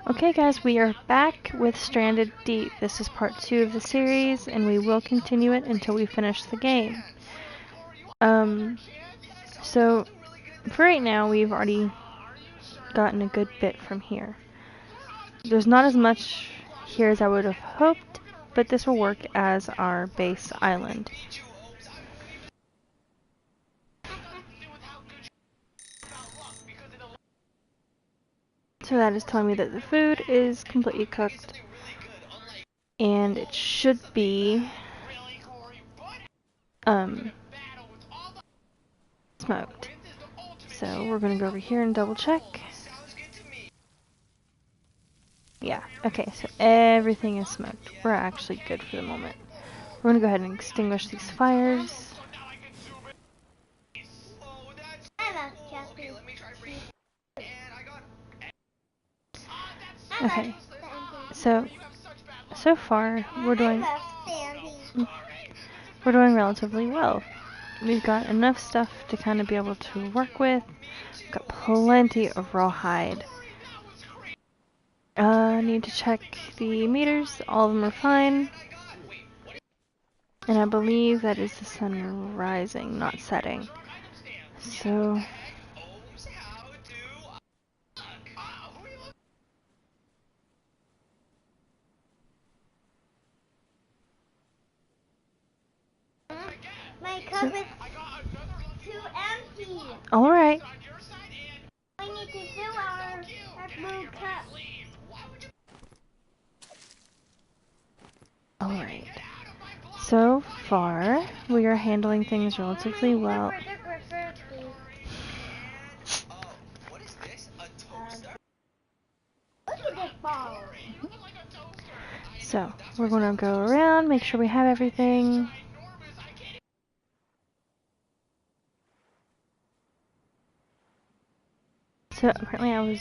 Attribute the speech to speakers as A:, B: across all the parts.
A: Okay guys, we are back with Stranded Deep. This is part 2 of the series, and we will continue it until we finish the game. So, for right now, we've already gotten a good bit from here. There's not as much here as I would have hoped, but this will work as our base island. So that is telling me that the food is completely cooked, and it should be smoked. So we're gonna go over here and double check. Yeah, okay, so everything is smoked. We're actually good for the moment. We're gonna go ahead and extinguish these fires. Okay, so far we're doing relatively well. We've got enough stuff to kind of be able to work with. We've got plenty of rawhide. Need to check the meters. All of them are fine. And I believe that is the sun rising, not setting. So
B: my cup is too empty.
A: Alright.
B: We need to fill our blue cup.
A: Alright. So far, we are handling things relatively well. So, we're going to go around, make sure we have everything. So, apparently I was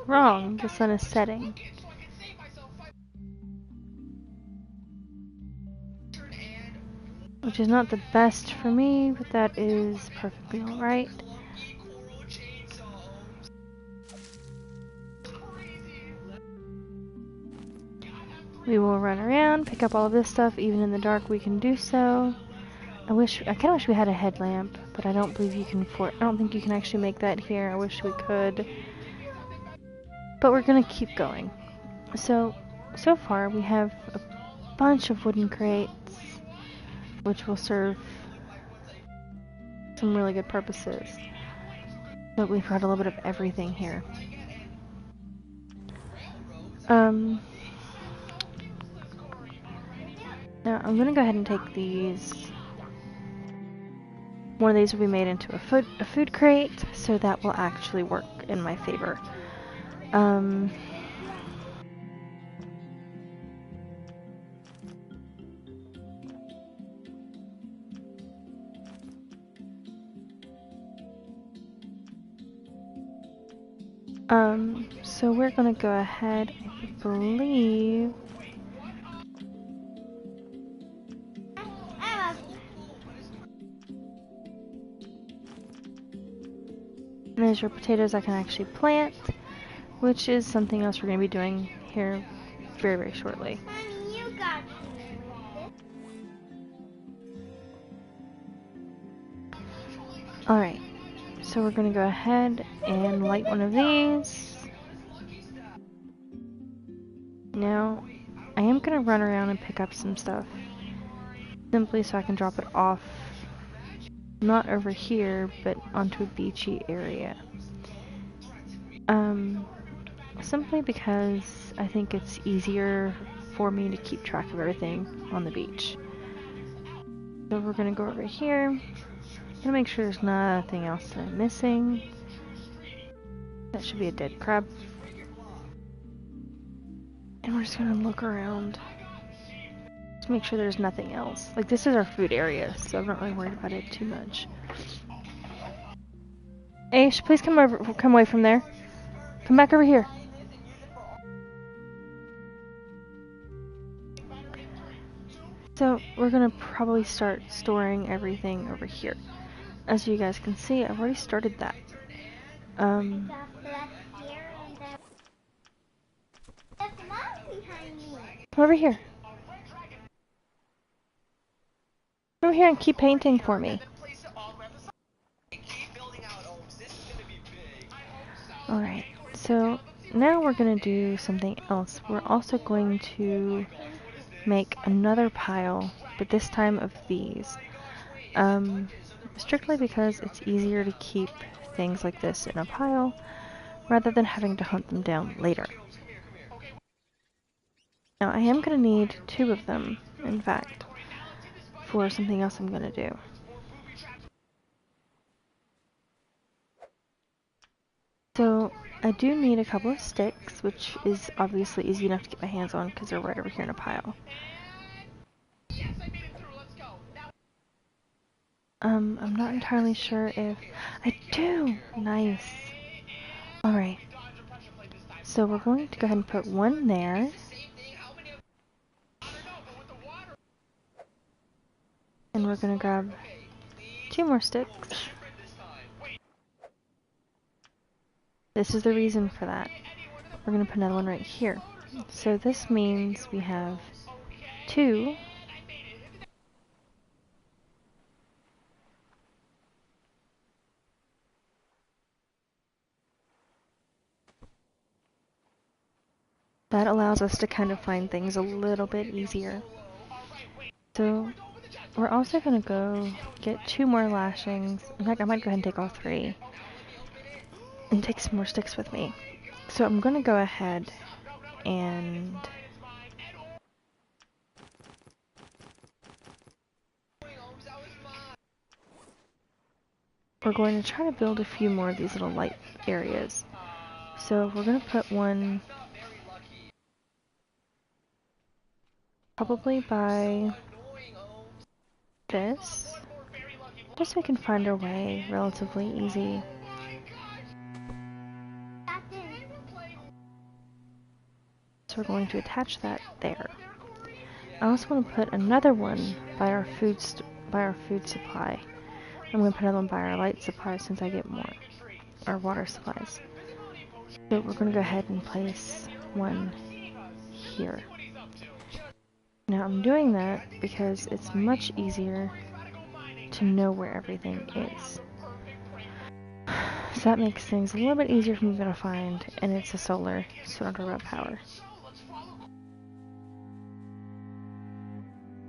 A: wrong. The sun is setting. Which is not the best for me, but that is perfectly alright. We will run around, pick up all of this stuff. Even in the dark, we can do so. I kind of wish we had a headlamp, but I don't believe you can. I don't think you can actually make that here. I wish we could, but we're gonna keep going. So far we have a bunch of wooden crates, which will serve some really good purposes. But we've got a little bit of everything here. Now I'm gonna go ahead and take these. One of these will be made into a food crate, so that will actually work in my favor. So we're gonna go ahead, I believe. And there's your potatoes I can actually plant, which is something else we're gonna be doing here very, very shortly. Alright, so we're gonna go ahead and light one of these. Now, I am gonna run around and pick up some stuff, simply so I can drop it off, not over here, but onto a beachy area. Simply because I think it's easier for me to keep track of everything on the beach. So we're gonna go over here. Gonna make sure there's nothing else that I'm missing. That should be a dead crab. And we're just gonna look around. Just make sure there's nothing else. Like, this is our food area, so I'm not really worried about it too much. Aish, please come away from there. Come back over here. So we're gonna probably start storing everything over here. As you guys can see, I've already started that.
B: behind me.
A: Come over here. Come over here and keep painting for me. Alright, so now we're going to do something else. We're also going to make another pile, but this time of these. Strictly because it's easier to keep things like this in a pile rather than having to hunt them down later. Now I am going to need 2 of them, in fact, for something else I'm going to do. So I do need a couple of sticks, which is obviously easy enough to get my hands on because they're right over here in a pile. I'm not entirely sure if I do. Nice. Alright. So we're going to go ahead and put one there. And we're going to grab 2 more sticks. This is the reason for that. We're going to put another one right here. So this means we have 2. That allows us to kind of find things a little bit easier. So we're also going to go get 2 more lashings. In fact, I might go ahead and take all 3. And take some more sticks with me. So I'm going to go ahead and we're going to try to build a few more of these little light areas. So we're going to put one probably by this, just so we can find our way relatively easy. So we're going to attach that there. I also want to put another one by our food supply. I'm going to put another one by our light supply since I get more, our water supplies. So we're going to go ahead and place one here. Now I'm doing that because it's much easier to know where everything is. So that makes things a little bit easier for me to find, and it's a solar, so I don't worry about power.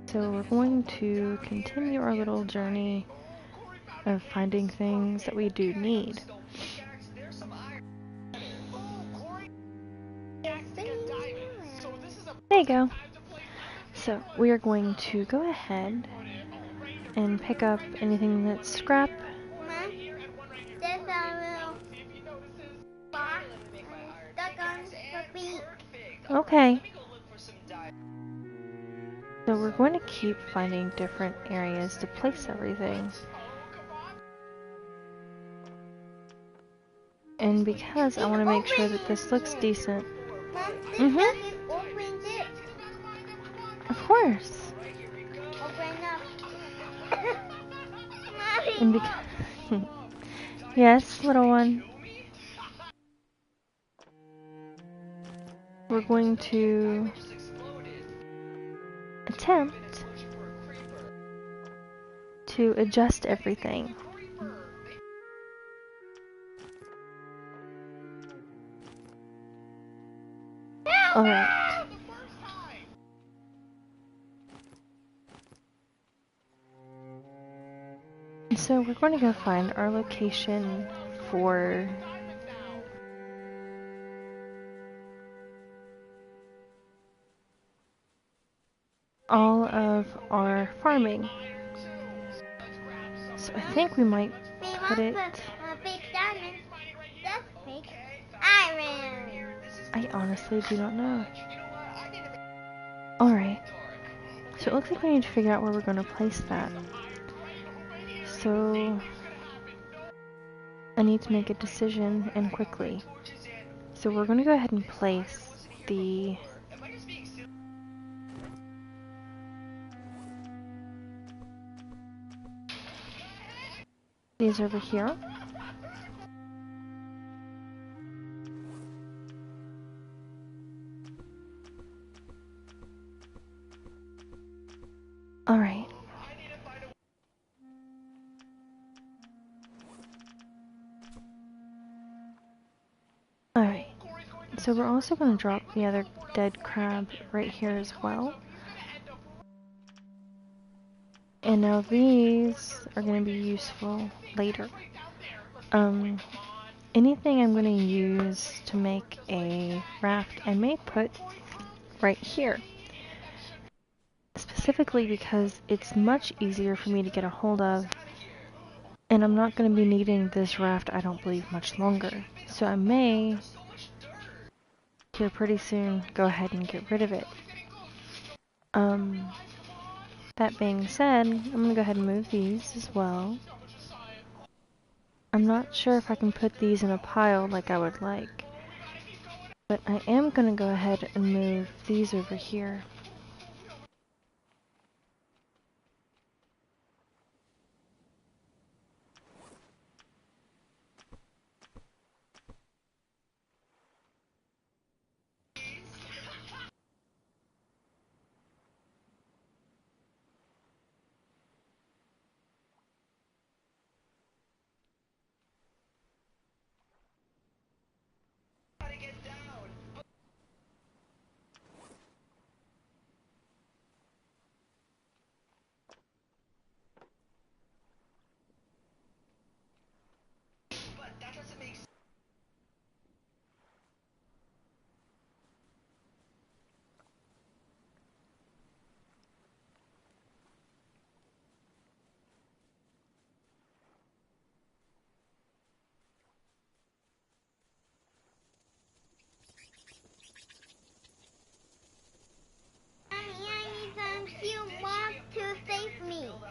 A: So we're going to continue our little journey of finding things that we do need. There you go. So we are going to go ahead and pick up anything that's scrap.
B: There's a little spot stuck on the beak.
A: Okay. So we're going to keep finding different areas to place everything. And because I want to make sure that this looks decent.
B: Mom, open it.
A: Of course.
B: Open up.
A: And because yes, little one. We're going to attempt to adjust everything. Alright. So we're going to go find our location for all of our farming. So I think we might put it...
B: Big diamond. That's big iron.
A: I honestly do not know. Alright. So it looks like we need to figure out where we're going to place that. So I need to make a decision, and quickly. So we're going to go ahead and place the... these over here. So we're also going to drop the other dead crab right here as well. And now these are going to be useful later. Anything I'm going to use to make a raft, I may put right here. Specifically because it's much easier for me to get a hold of, and I'm not going to be needing this raft, I don't believe, much longer. So I may, here pretty soon, go ahead and get rid of it. That being said, I'm going to go ahead and move these as well. I'm not sure if I can put these in a pile like I would like, but I am going to go ahead and move these over here.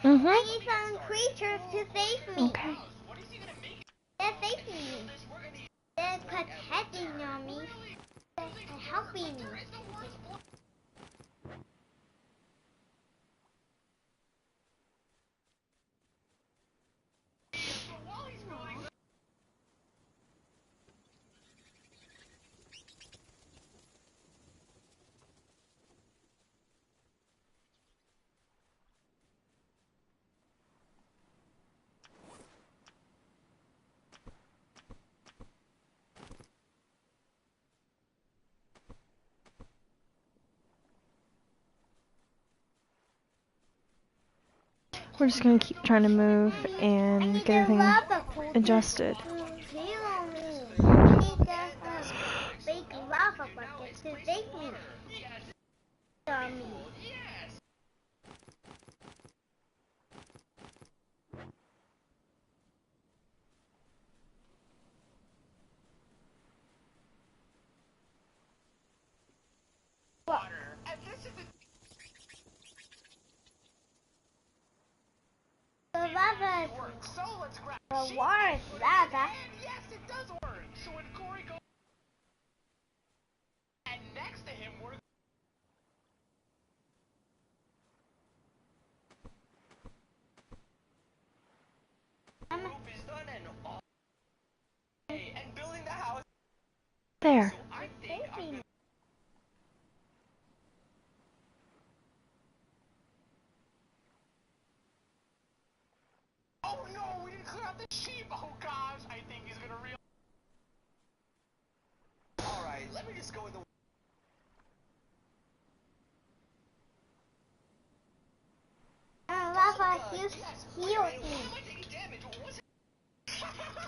B: I need some creatures to save me.
A: Okay.
B: They're saving me. They're protecting on me. They're helping me.
A: We're just going to keep trying to move and get everything adjusted.
B: Big lava bucket to save me. The lava works. So let's grab the water is lava.
C: Yes, it does work. So when Corey goes and next to him, we're is done and building the house.
A: There.
C: So I think oh no, we didn't clear out the sheep. Oh gosh, I think he's gonna real. All right, let me just go with the.
B: Lava heals me.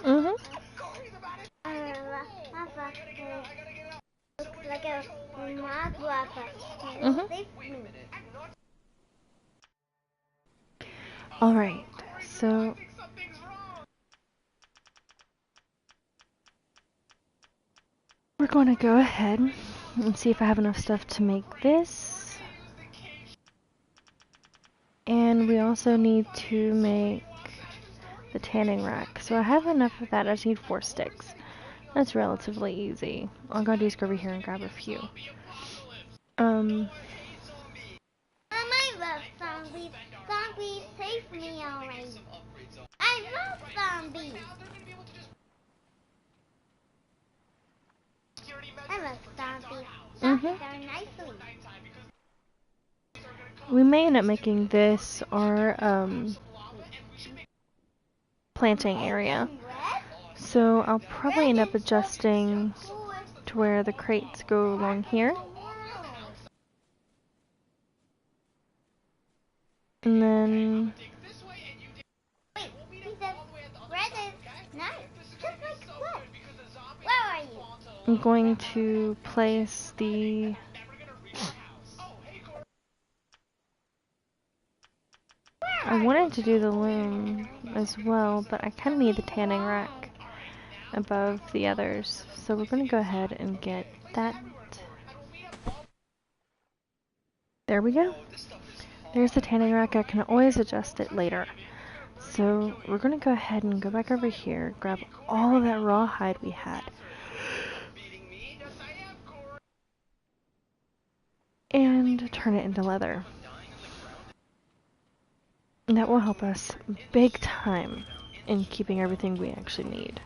A: Mm-hmm.
B: Lava looks like a mud lava.
A: Mhm.
B: Save me.
A: Alright, so we're going to go ahead and see if I have enough stuff to make this. And we also need to make the tanning rack. So I have enough of that. I just need 4 sticks. That's relatively easy. All I gotta do is go over here and grab a few.
B: I love zombies. Zombies save me already. I love zombies. I love zombies. Zombies are nicely.
A: We may end up making this our planting area. So I'll probably end up adjusting to where the crates go along here. And then
B: Wait, he said red is nice. Just like what? Where are you?
A: I'm going to place the... I wanted to do the loom as well, but I kind of need the tanning rack above the others. So we're going to go ahead and get that. There we go. There's the tanning rack. I can always adjust it later. So we're going to go ahead and go back over here, grab all of that rawhide we had, and turn it into leather. And that will help us big time in keeping everything we actually need.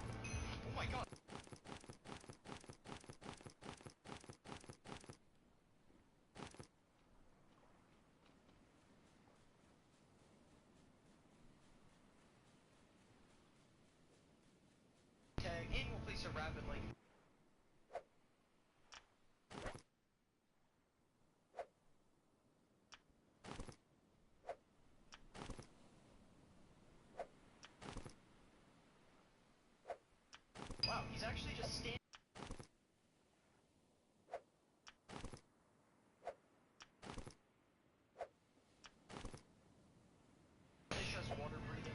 C: Wow, he's actually just standing. Water breathing.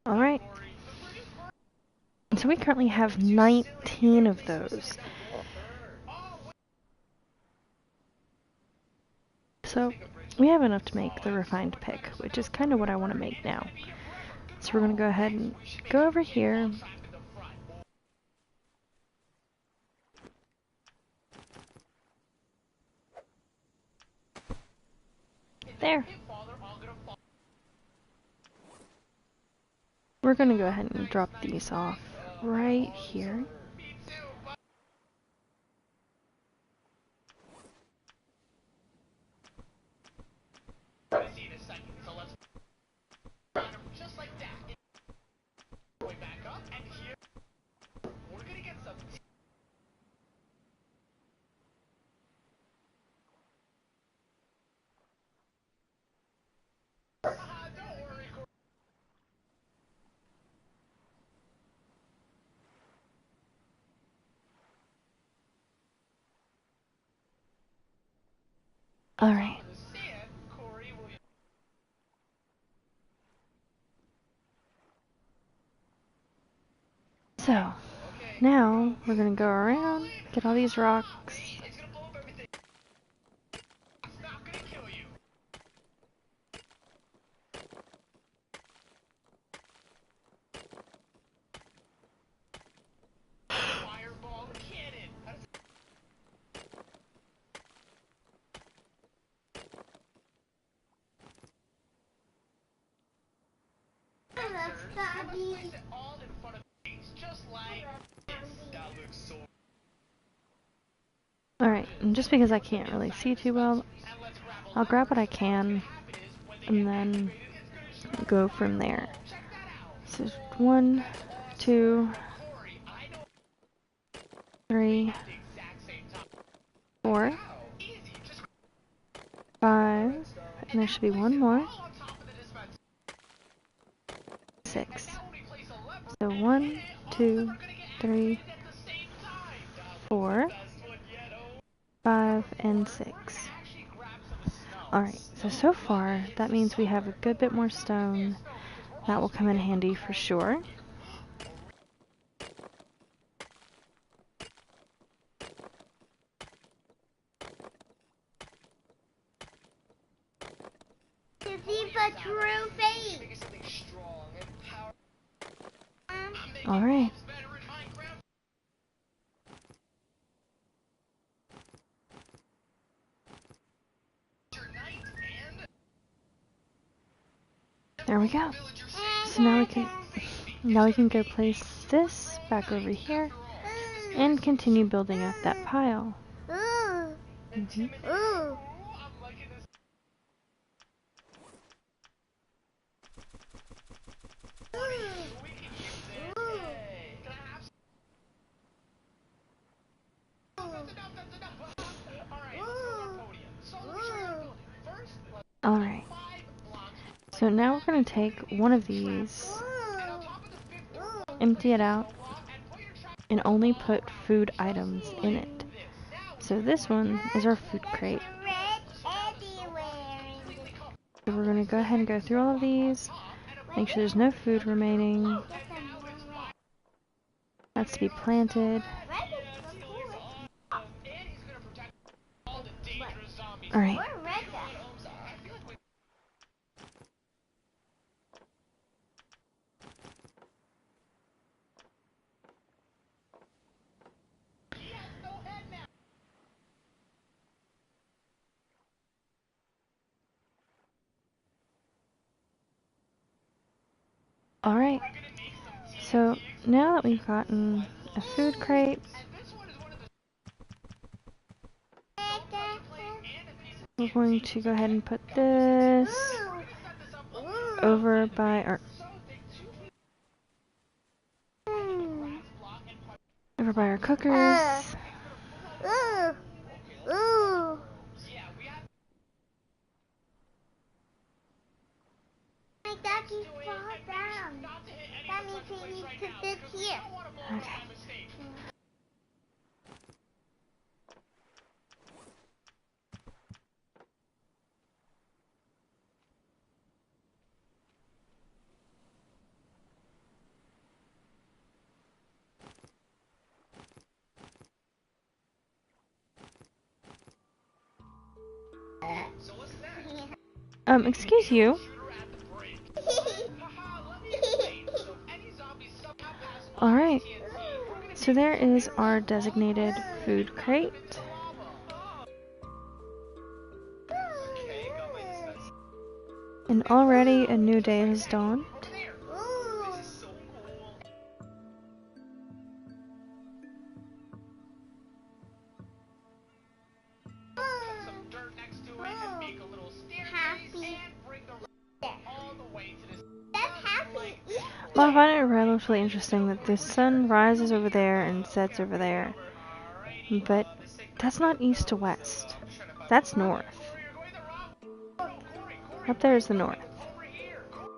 A: Alright. So we currently have 19 of those. So we have enough to make the refined pick, which is kind of what I want to make now. So we're going to go ahead and go over here. There. We're going to go ahead and drop these off right here.
C: Just like that. Way back up, and here we're gonna get some. Don't worry.
A: Alright. So, now we're going to go around, get all these rocks.
C: It's gonna blow up everything. It's not gonna kill you. Fireball cannon. Place it all in front of things, just like this. That looks so.
A: Alright, and just because I can't really see too well, I'll grab what I can and then go from there. So 1, 2, 3, 4, 5, and there should be one more. 6. So 1, 2, 3, 4, 5, and 6. Alright, so far that means we have a good bit more stone. That will come in handy for sure.
B: To see the true face.
A: Alright. There we go. So now we can go place this back over here and continue building up that pile.
B: Ooh.
A: Mhm.
B: Ooh.
A: Alright, so now we're going to take one of these, empty it out, and only put food items in it. So this one is our food crate. So we're going to go ahead and go through all of these, make sure there's no food remaining. That's to be planted. Alright. Alright, so now that we've gotten a food crate, we're going to go ahead and put this over by our cookers.
B: My ducky fall down. That means we need to put this here.
A: Okay. Excuse you. Alright, so there is our designated food crate. And already a new day has dawned. Well, I find it really interesting that the sun rises over there and sets over there. But that's not east to west. That's north. Up there is the north.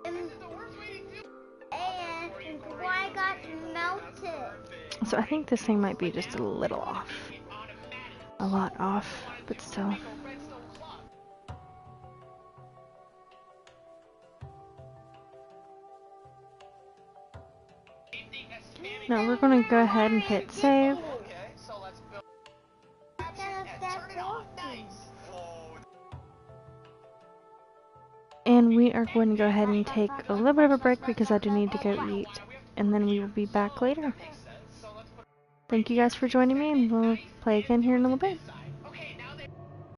B: And why got melted?
A: So I think this thing might be just a little off. A lot off, but still. Now we're going to go ahead and hit save. And we are going to go ahead and take a little bit of a break because I do need to go eat. And then we will be back later. Thank you guys for joining me, and we'll play again here in a little bit.